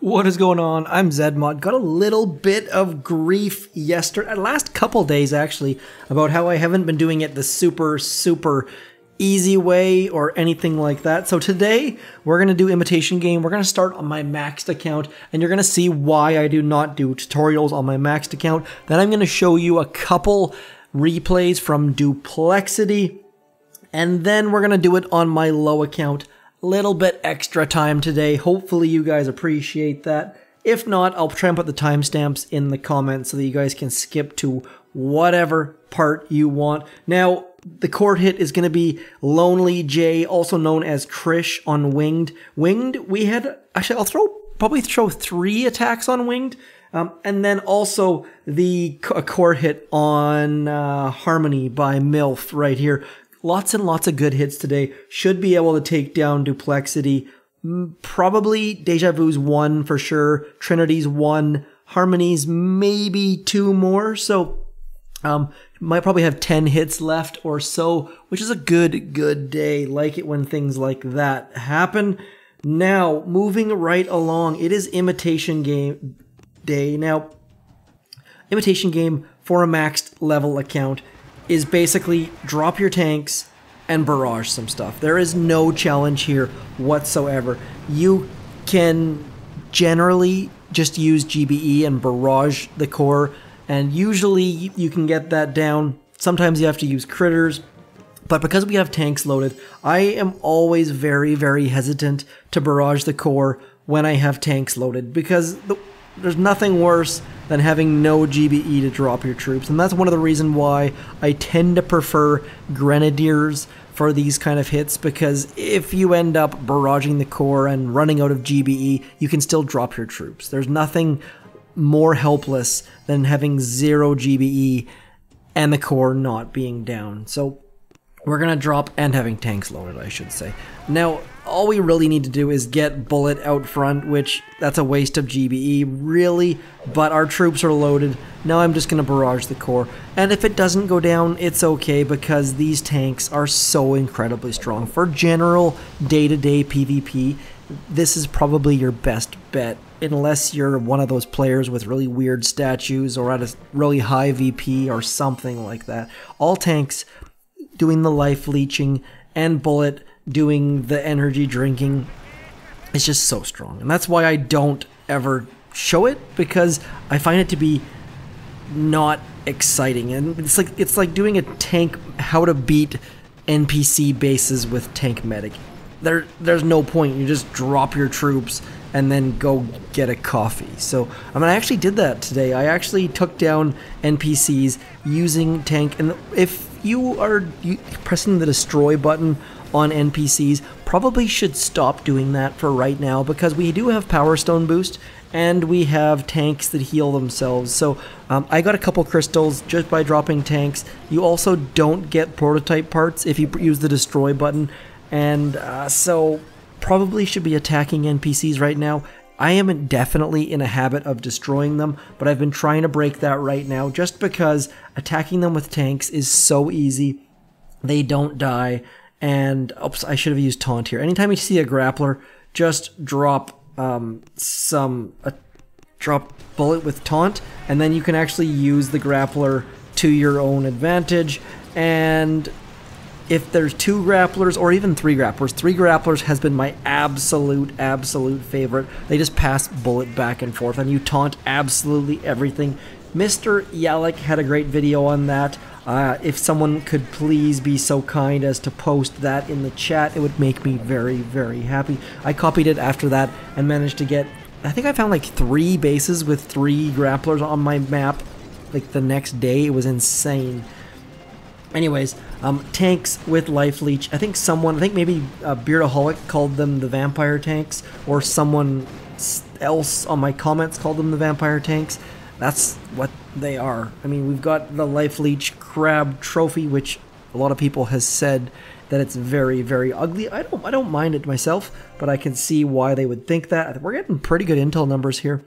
What is going on? I'm zmoT. Got a little bit of grief yesterday, last couple days actually, about how I haven't been doing it the super easy way or anything like that. So today we're going to do Imitation Game. We're going to start on my maxed account and you're going to see why I do not do tutorials on my maxed account. Then I'm going to show you a couple replays from Duplexity and then we're going to do it on my low account. Little bit extra time today. Hopefully you guys appreciate that. If not, I'll try and put the timestamps in the comments so that you guys can skip to whatever part you want. Now, the court hit is going to be Lonely J, also known as Krish on Winged. Winged, we had, actually I'll probably throw 3 attacks on Winged. And then also the court hit on Harmony by MILF right here. Lots and lots of good hits today. Should be able to take down Duplexity. Probably Deja Vu's 1 for sure. Trinity's 1. Harmony's maybe 2 more. So, might probably have 10 hits left or so, which is a good day. Like it when things like that happen. Now, moving right along, it is Imitation Game day. Now, Imitation Game for a maxed level account is basically drop your tanks and barrage some stuff. There is no challenge here whatsoever. You can generally just use GBE and barrage the core, and usually you can get that down. Sometimes you have to use critters, but because we have tanks loaded, I am always very hesitant to barrage the core when I have tanks loaded, because there's nothing worse than having no GBE to drop your troops. And that's one of the reasons why I tend to prefer Grenadiers for these kind of hits, because if you end up barraging the core and running out of GBE, you can still drop your troops. There's nothing more helpless than having 0 GBE and the core not being down. So we're going to drop, and having tanks loaded, I should say. Now, all we really need to do is get Bullet out front, which that's a waste of GBE, really, but our troops are loaded. Now I'm just going to barrage the core, and if it doesn't go down, it's okay, because these tanks are so incredibly strong. For general day-to-day PvP, this is probably your best bet, unless you're one of those players with really weird statues or at a really high VP or something like that. All tanks doing the life leeching and Bullet doing the energy drinking is just so strong, and that's why I don't ever show it, because I find it to be not exciting. And it's like doing a tank how to beat NPC bases with tank medic. There's no point. You just drop your troops and then go get a coffee. So I actually did that today. I actually took down NPCs using tank, and if you are pressing the destroy button on NPCs, probably should stop doing that for right now, because we do have Power Stone boost and we have tanks that heal themselves. So I got a couple crystals just by dropping tanks. You also don't get prototype parts if you use the destroy button, and so probably should be attacking NPCs right now. I am definitely in a habit of destroying them, but I've been trying to break that right now, just because attacking them with tanks is so easy. They don't die, and oops, I should have used taunt here. Anytime you see a grappler, just drop drop Bullet with taunt, and then you can actually use the grappler to your own advantage. And if there's 2 grapplers or even 3 grapplers, 3 grapplers has been my absolute favorite. They just pass Bullet back and forth, and you taunt absolutely everything. Mr. Yalek had a great video on that. If someone could please be so kind as to post that in the chat, it would make me very happy. I copied it after that and managed to get, I think I found like 3 bases with 3 grapplers on my map like the next day. It was insane. Anyways, tanks with life leech. I think maybe Beardaholic called them the vampire tanks, or someone else on my comments called them the vampire tanks. That's what they are. I mean, we've got the life leech crab trophy, which a lot of people has said that it's very ugly. I don't mind it myself, but I can see why they would think that. We're getting pretty good intel numbers here.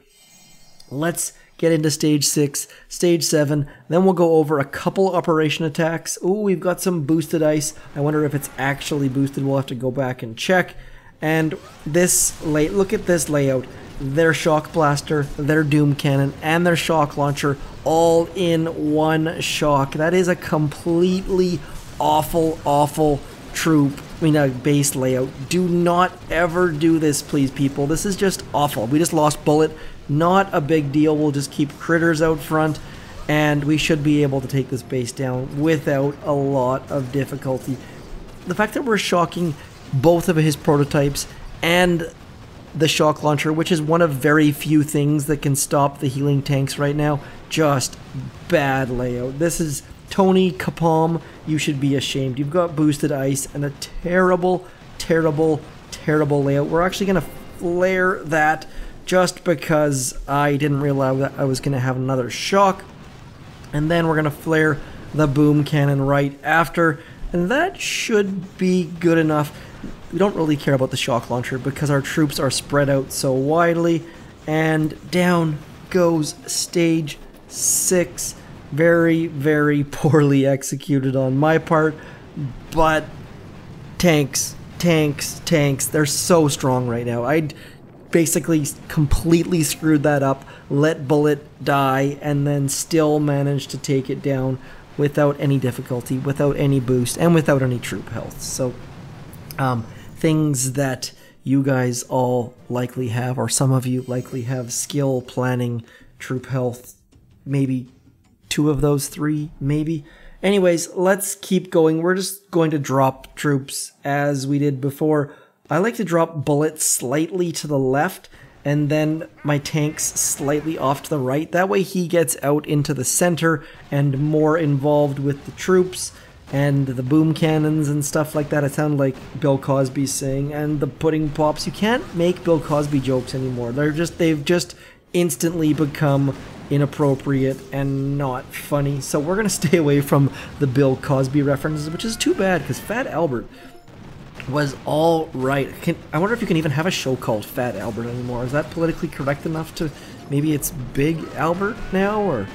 Let's get into stage 6, stage 7, then we'll go over a couple operation attacks. Ooh, we've got some boosted ice. I wonder if it's actually boosted. We'll have to go back and check. And this look at this layout. their shock blaster, their doom cannon, and their shock launcher all in one shock. That is a completely awful troop. Base layout. Do not ever do this, please, people. This is just awful. We just lost bullet. Not a big deal. We'll just keep critters out front, and we should be able to take this base down without a lot of difficulty. The fact that we're shocking both of his prototypes and the shock launcher, which is one of very few things that can stop the healing tanks right now, just bad layout. This is Tony Kapalm, you should be ashamed. You've got boosted ice and a terrible layout. We're actually going to flare that just because I didn't realize that I was going to have another shock. And then we're going to flare the boom cannon right after. And that should be good enough. We don't really care about the shock launcher because our troops are spread out so widely. And down goes stage 6. Very poorly executed on my part, but tanks, they're so strong right now. I basically completely screwed that up, let bullet die, and then still managed to take it down without any difficulty, without any boost, and without any troop health. So things that you guys all likely have, or some of you likely have, skill, planning, troop health, maybe 2 of those 3, maybe. Anyways, let's keep going. We're just going to drop troops as we did before. I like to drop bullets slightly to the left and then my tanks slightly off to the right. That way he gets out into the center and more involved with the troops and the boom cannons and stuff like that. It sounded like Bill Cosby saying, and the pudding pops. You can't make Bill Cosby jokes anymore. They've just instantly become inappropriate and not funny. So we're gonna stay away from the Bill Cosby references, which is too bad because Fat Albert was all right. I wonder if you can even have a show called Fat Albert anymore. Is that politically correct enough to maybe it's Big Albert now? Or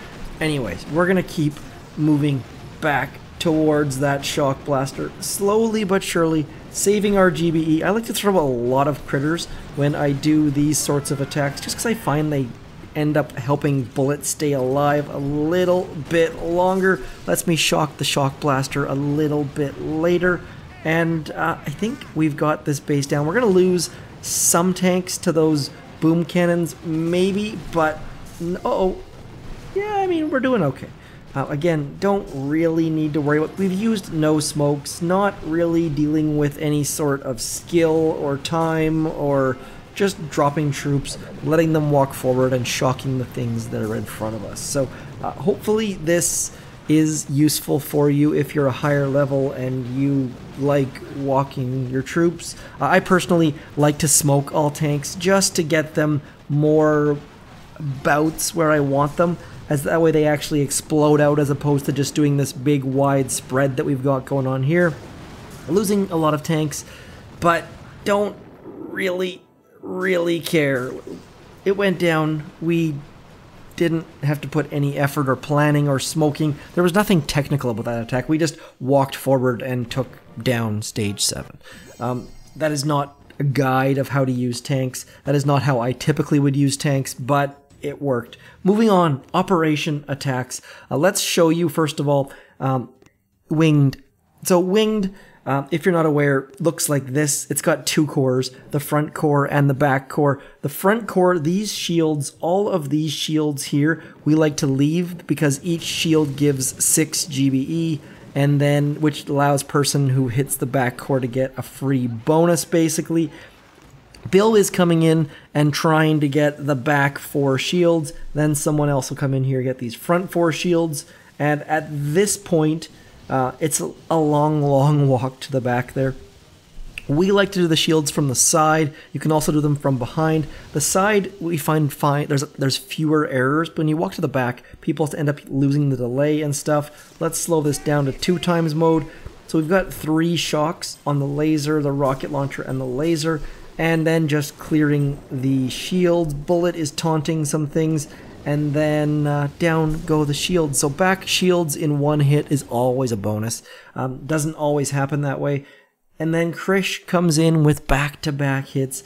anyways, we're gonna keep moving back towards that shock blaster slowly but surely, saving our GBE. I like to throw a lot of critters when I do these sorts of attacks just because I find they end up helping bullets stay alive a little bit longer. Lets me shock the shock blaster a little bit later. And I think we've got this base down. We're going to lose some tanks to those boom cannons, maybe, but yeah, I mean, we're doing okay. Again, don't really need to worry about. We've used no smokes, not really dealing with any sort of skill or time or just dropping troops, letting them walk forward and shocking the things that are in front of us. So hopefully this is useful for you if you're a higher level and you like walking your troops. I personally like to smoke all tanks just to get them more bouts where I want them, as that way they actually explode out as opposed to just doing this big wide spread that we've got going on here. Losing a lot of tanks, but don't really care. It went down. We didn't have to put any effort or planning or smoking. There was nothing technical about that attack. We just walked forward and took down stage 7. That is not a guide of how to use tanks. That is not how I typically would use tanks, but it worked. Moving on, operation attacks. Let's show you first of all winged. So winged, if you're not aware, looks like this. It's got 2 cores, the front core and the back core. The front core, these shields, all of these shields here, we like to leave because each shield gives 6 GBE, and then which allows person who hits the back core to get a free bonus, basically. Bill is coming in and trying to get the back 4 shields. Then someone else will come in here and get these front 4 shields. And at this point, it's a long walk to the back there. We like to do the shields from the side. You can also do them from behind. The side we find fine. There's fewer errors, but when you walk to the back, people end up losing the delay and stuff. Let's slow this down to 2 times mode. So we've got 3 shocks on the laser, the rocket launcher, and the laser, and then just clearing the shields. Bullet is taunting some things, and then down go the shields. So back shields in 1 hit is always a bonus. Doesn't always happen that way. And then Krish comes in with back-to-back hits.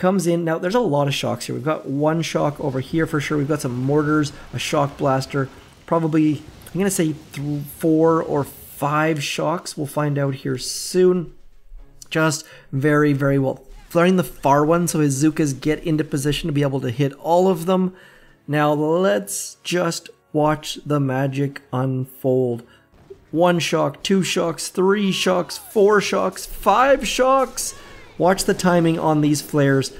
comes in. Now, there's a lot of shocks here. We've got one shock over here for sure. We've got some mortars, a shock blaster, probably, I'm going to say 4 or 5 shocks. We'll find out here soon. Just very, very well. Flaring the far one so his Zookas get into position to be able to hit all of them. Now, let's just watch the magic unfold. 1 shock, 2 shocks, 3 shocks, 4 shocks, 5 shocks. Watch the timing on these flares.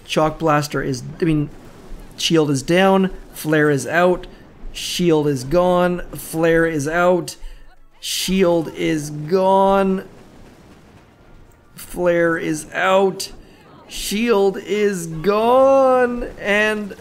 Shock blaster is, shield is down, flare is out, shield is gone, flare is out, shield is gone, flare is out, shield is gone, and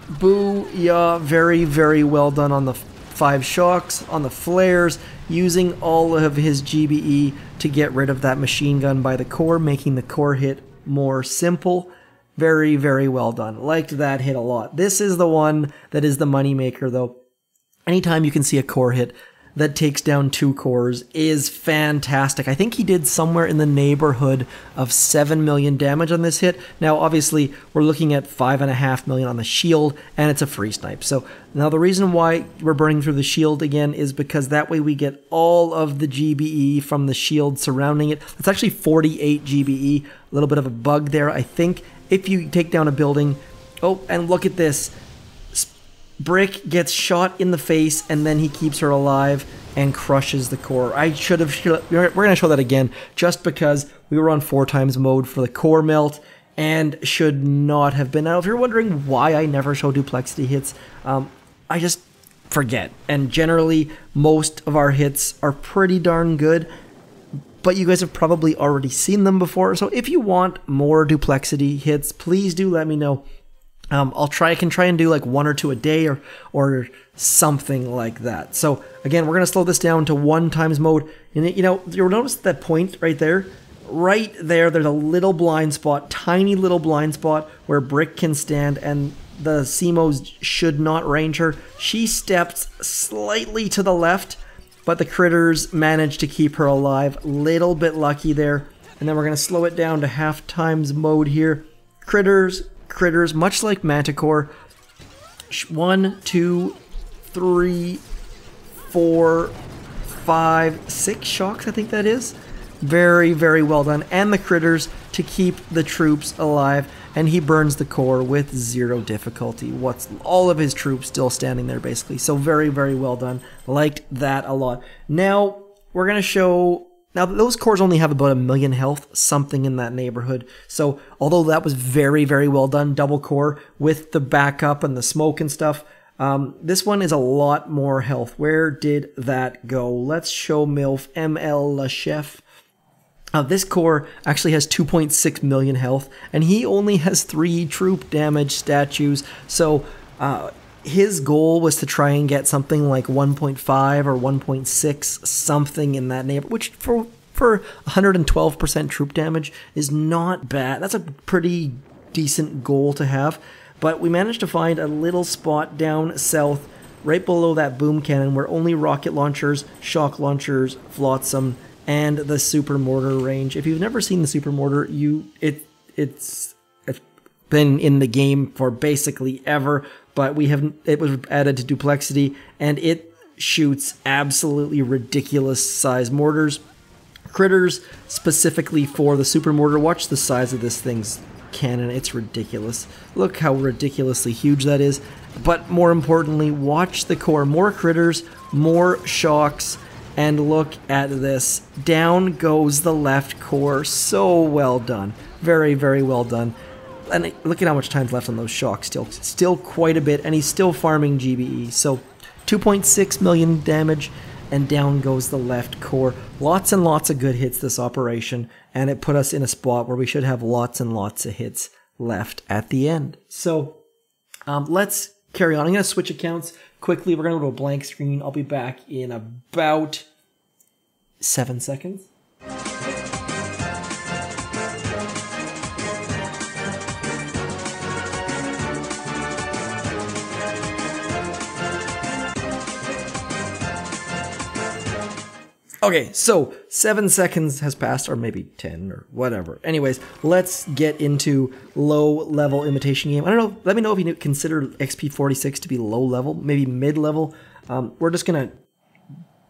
booyah. Very, very well done on the 5 shocks, on the flares, using all of his GBE to get rid of that machine gun by the core, making the core hit more simple. Very, very well done. Liked that hit a lot. This is the one that is the money maker, though. Anytime you can see a core hit that takes down 2 cores is fantastic. I think he did somewhere in the neighborhood of 7 million damage on this hit. Now, obviously, we're looking at 5.5 million on the shield, and it's a free snipe. So now the reason why we're burning through the shield again is because that way we get all of the GBE from the shield surrounding it. It's actually 48 GBE. A little bit of a bug there, I think. If you take down a building, oh, and look at this. Brick gets shot in the face, and then he keeps her alive and crushes the core. I should have, we're going to show that again, just because we were on 4 times mode for the core melt, and should not have been. Now, if you're wondering why I never show Duplexity hits, I just forget. And generally, most of our hits are pretty darn good, but you guys have probably already seen them before. So if you want more Duplexity hits, please do let me know. I can try and do like 1 or 2 a day or something like that. So again, we're going to slow this down to 1 times mode. And you'll notice that point right there. Right there, there's a little blind spot, tiny little blind spot where Brick can stand, and the zmo's should not range her. She steps slightly to the left, but the critters managed to keep her alive. Little bit lucky there. And then we're going to slow it down to half times mode here. Critters, much like Manticore. 1, 2, 3, 4, 5, 6 shocks, I think that is. Very, very well done. And the critters to keep the troops alive. And he burns the core with 0 difficulty. All of his troops still standing there, basically. So very, very well done. Liked that a lot. Now, we're going to show... Now, those cores only have about 1 million health, something in that neighborhood. So, although that was very, very well done, double core with the backup and the smoke and stuff, this one is a lot more health. Where did that go? Let's show MILF, ML La Chef. This core actually has 2.6 million health, and he only has 3 troop damage statues. So, his goal was to try and get something like 1.5 or 1.6, something in that neighborhood, which for 112% troop damage is not bad. That's a pretty decent goal to have. But we managed to find a little spot down south, right below that boom cannon, where only rocket launchers, shock launchers, flotsam, and the super mortar range. If you've never seen the super mortar, it's been in the game for basically ever, but it was added to Duplexity, and it shoots absolutely ridiculous size mortars. Critters specifically for the super mortar. Watch the size of this thing's cannon. It's ridiculous. Look how ridiculously huge that is. But more importantly, watch the core. More critters, more shocks, and look at this. Down goes the left core. So well done. Very, very well done. And look at how much time's left on those shocks. Still quite a bit, and he's still farming GBE. So 2.6 million damage, and down goes the left core. Lots and lots of good hits this operation, and it put us in a spot where we should have lots and lots of hits left at the end. So let's carry on. I'm going to switch accounts quickly. We're going to go to a blank screen. I'll be back in about 7 seconds. Okay, so 7 seconds has passed, or maybe 10, or whatever. Anyways, let's get into low-level imitation game. I don't know, let me know if you consider XP46 to be low-level, maybe mid-level. We're just gonna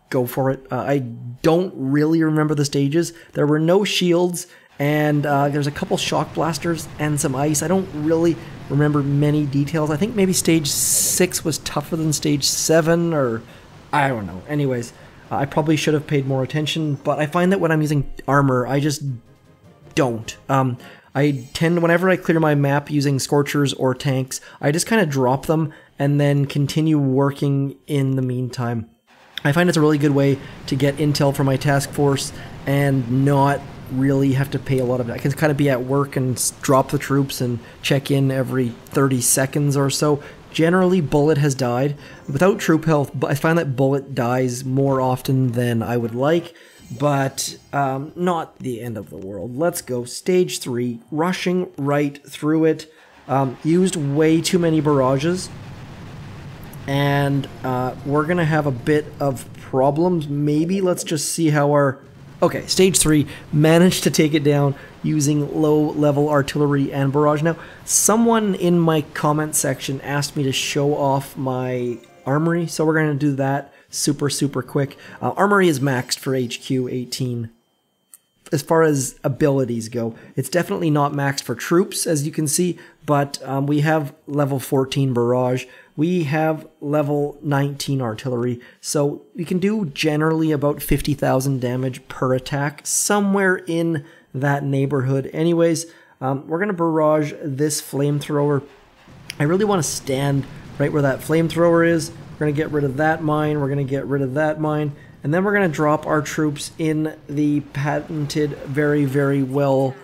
go for it. I don't really remember the stages. There were no shields, and there's a couple shock blasters and some ice. I don't really remember many details. I think maybe stage 6 was tougher than stage 7, or I don't know. Anyways, I probably should have paid more attention, but I find that when I'm using armor, I just don't. I tend, whenever I clear my map using Scorchers or tanks, I just kind of drop them and then continue working in the meantime. I find it's a really good way to get intel for my task force and not really have to pay a lot of it. I can kind of be at work and drop the troops and check in every 30 seconds or so. Generally, Bullet has died. Without troop health, I find that Bullet dies more often than I would like, but not the end of the world. Let's go. Stage 3, rushing right through it. Used way too many barrages, and we're going to have a bit of problems. Maybe let's just see how our... Okay, stage 3, managed to take it down using low-level artillery and barrage. Now, someone in my comment section asked me to show off my Armory, so we're going to do that super quick. Armory is maxed for HQ 18. As far as abilities go, it's definitely not maxed for troops, as you can see, but we have level 14 barrage. We have level 19 artillery, so we can do generally about 50,000 damage per attack, somewhere in that neighborhood. Anyways, we're going to barrage this flamethrower. I really want to stand right where that flamethrower is. We're going to get rid of that mine. We're going to get rid of that mine. And then we're going to drop our troops in the patented, very well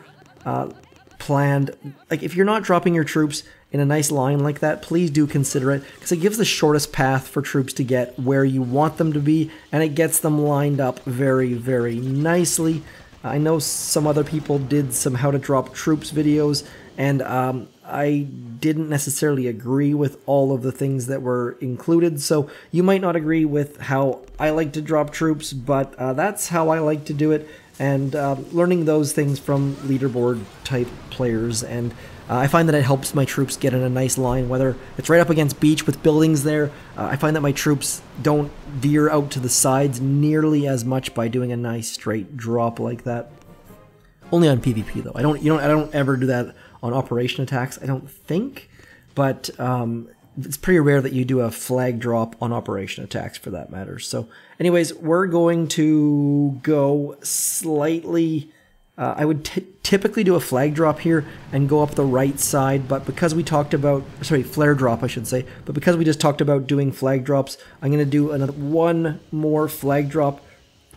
planned... Like, if you're not dropping your troops in a nice line like that, please do consider it, because it gives the shortest path for troops to get where you want them to be, and it gets them lined up very nicely. I know some other people did some how to drop troops videos, and I didn't necessarily agree with all of the things that were included, so you might not agree with how I like to drop troops, but that's how I like to do it, and learning those things from leaderboard type players, and I find that it helps my troops get in a nice line, whether it's right up against beach with buildings there. I find that my troops don't veer out to the sides nearly as much by doing a nice straight drop like that. Only on PvP though. I don't ever do that on operation attacks, I don't think, but it's pretty rare that you do a flag drop on operation attacks for that matter. So anyways, we're going to go slightly... I would typically do a flag drop here and go up the right side, but because we talked about... Sorry, flare drop, I should say. But because we just talked about doing flag drops, I'm going to do one more flag drop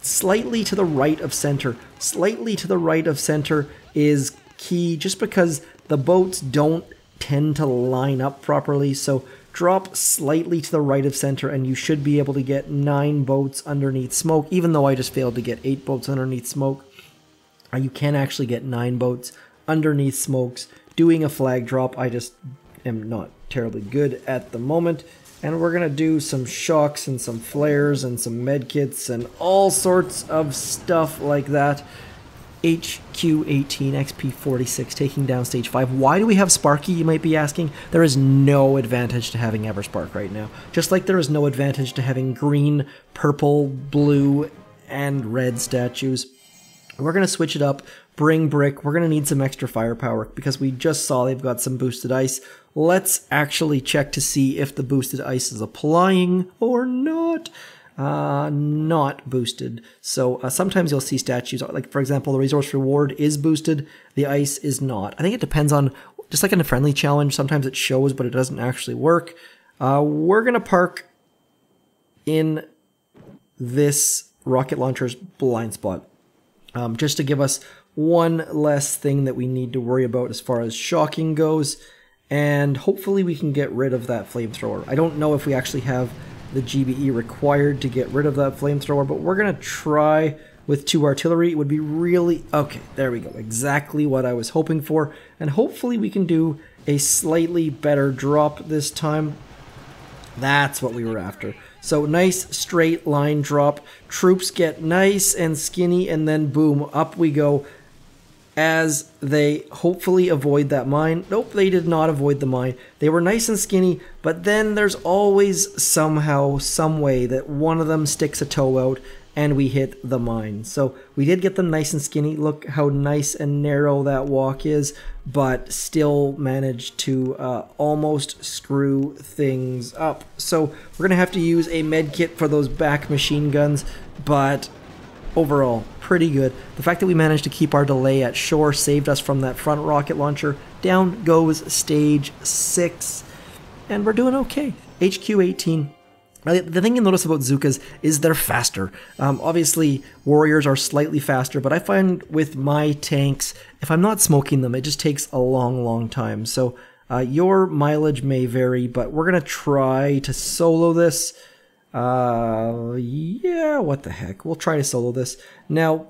slightly to the right of center. Slightly to the right of center is key, just because the boats don't tend to line up properly, so drop slightly to the right of center and you should be able to get 9 boats underneath smoke, even though I just failed to get 8 boats underneath smoke. You can actually get 9 boats underneath smokes doing a flag drop. I just am not terribly good at the moment. And we're going to do some shocks and some flares and some medkits and all sorts of stuff like that. HQ18, XP46, taking down stage 5. Why do we have Sparky, you might be asking? There is no advantage to having Everspark right now. Just like there is no advantage to having green, purple, blue, and red statues. We're going to switch it up, bring brick. We're going to need some extra firepower because we just saw they've got some boosted ice. Let's actually check to see if the boosted ice is applying or not. Not boosted. So sometimes you'll see statues, like for example, the resource reward is boosted, the ice is not. I think it depends on, just like in a friendly challenge, sometimes it shows but it doesn't actually work. We're going to park in this rocket launcher's blind spot. Just to give us one less thing that we need to worry about as far as shocking goes, and hopefully we can get rid of that flamethrower. I don't know if we actually have the GBE required to get rid of that flamethrower, but we're going to try with 2 artillery. It would be really... Okay, there we go. Exactly what I was hoping for, and hopefully we can do a slightly better drop this time. That's what we were after. So nice straight line drop. Troops get nice and skinny, and then boom, up we go as they hopefully avoid that mine. Nope, they did not avoid the mine. They were nice and skinny, but then there's always somehow, some way that one of them sticks a toe out and we hit the mine. So we did get them nice and skinny. Look how nice and narrow that walk is, but still managed to almost screw things up. So we're gonna have to use a med kit for those back machine guns, but overall, pretty good. The fact that we managed to keep our delay at shore saved us from that front rocket launcher. Down goes stage 6, and we're doing okay. HQ 18. The thing you notice about Zookas is they're faster. Obviously, warriors are slightly faster, but I find with my tanks, if I'm not smoking them, it just takes a long time. So your mileage may vary, but we're going to try to solo this. Yeah, what the heck. We'll try to solo this. Now,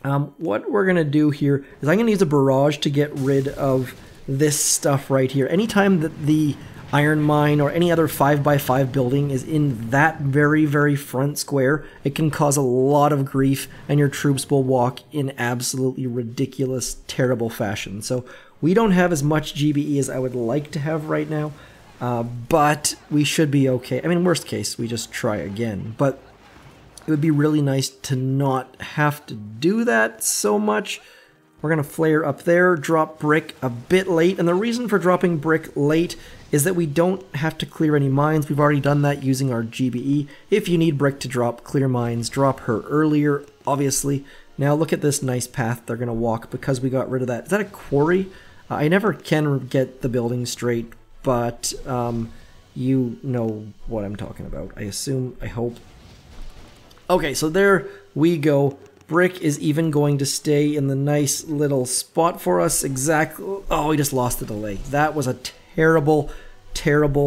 what we're going to do here is I'm going to use a barrage to get rid of this stuff right here. Anytime that the iron mine or any other 5x5 building is in that very front square, it can cause a lot of grief, and your troops will walk in absolutely ridiculous, terrible fashion. So we don't have as much GBE as I would like to have right now, but we should be okay. I mean, worst case, we just try again, but it would be really nice to not have to do that so much. We're going to flare up there, drop brick a bit late, and the reason for dropping brick late is that we don't have to clear any mines. We've already done that using our GBE. If you need brick to drop clear mines, drop her earlier, obviously. Now look at this nice path they're going to walk because we got rid of that. Is that a quarry? I never can get the building straight, but you know what I'm talking about. I assume, I hope. Okay, so there we go. Brick is even going to stay in the nice little spot for us. Exactly. Oh, we just lost the delay. That was a terrible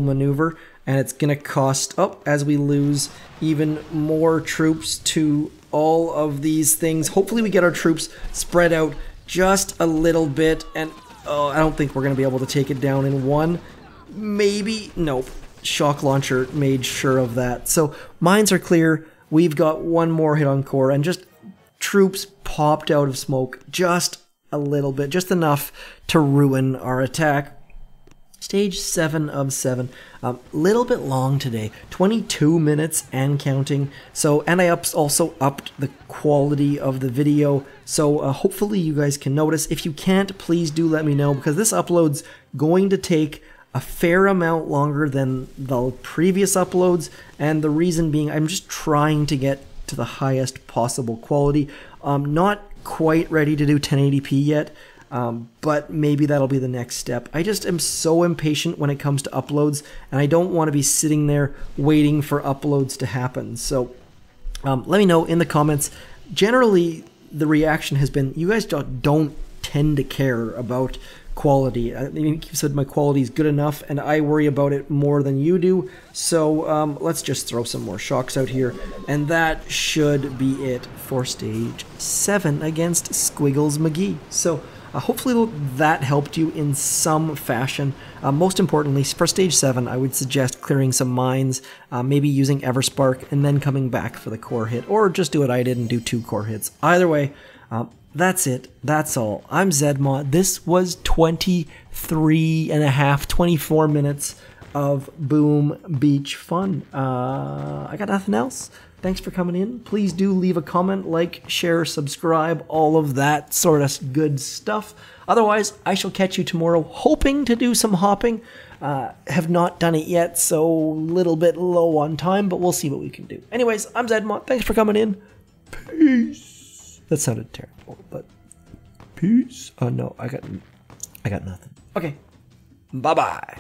maneuver, and it's going to cost, oh, as we lose even more troops to all of these things. Hopefully we get our troops spread out just a little bit, and oh, I don't think we're going to be able to take it down in one. Maybe. Nope. Shock launcher made sure of that. So mines are clear. We've got one more hit on core, and just troops popped out of smoke just a little bit, just enough to ruin our attack. Stage 7 of 7. Little bit long today, 22 minutes and counting. So, and I also upped the quality of the video. So hopefully you guys can notice. If you can't, please do let me know, because this upload's going to take a fair amount longer than the previous uploads. And the reason being, I'm just trying to get to the highest possible quality. Not quite ready to do 1080p yet. But maybe that'll be the next step. I just am so impatient when it comes to uploads, and I don't want to be sitting there waiting for uploads to happen. So let me know in the comments. Generally, the reaction has been, you guys don't tend to care about quality. I mean, you said my quality is good enough, and I worry about it more than you do. So let's just throw some more shocks out here, and that should be it for stage 7 against Squiggles McGee. So hopefully that helped you in some fashion. Most importantly, for stage 7, I would suggest clearing some mines, maybe using Everspark, and then coming back for the core hit, or just do what I did and do 2 core hits. Either way, that's it. That's all. I'm zmoT. This was 24 minutes of Boom Beach fun. I got nothing else. Thanks for coming in. Please do leave a comment, like, share, subscribe, all of that sort of good stuff. Otherwise, I shall catch you tomorrow, hoping to do some hopping. Have not done it yet, so a little bit low on time, but we'll see what we can do. Anyways, I'm zmoT. Thanks for coming in. Peace. That sounded terrible, but peace. Oh no, I got nothing. Okay. Bye-bye.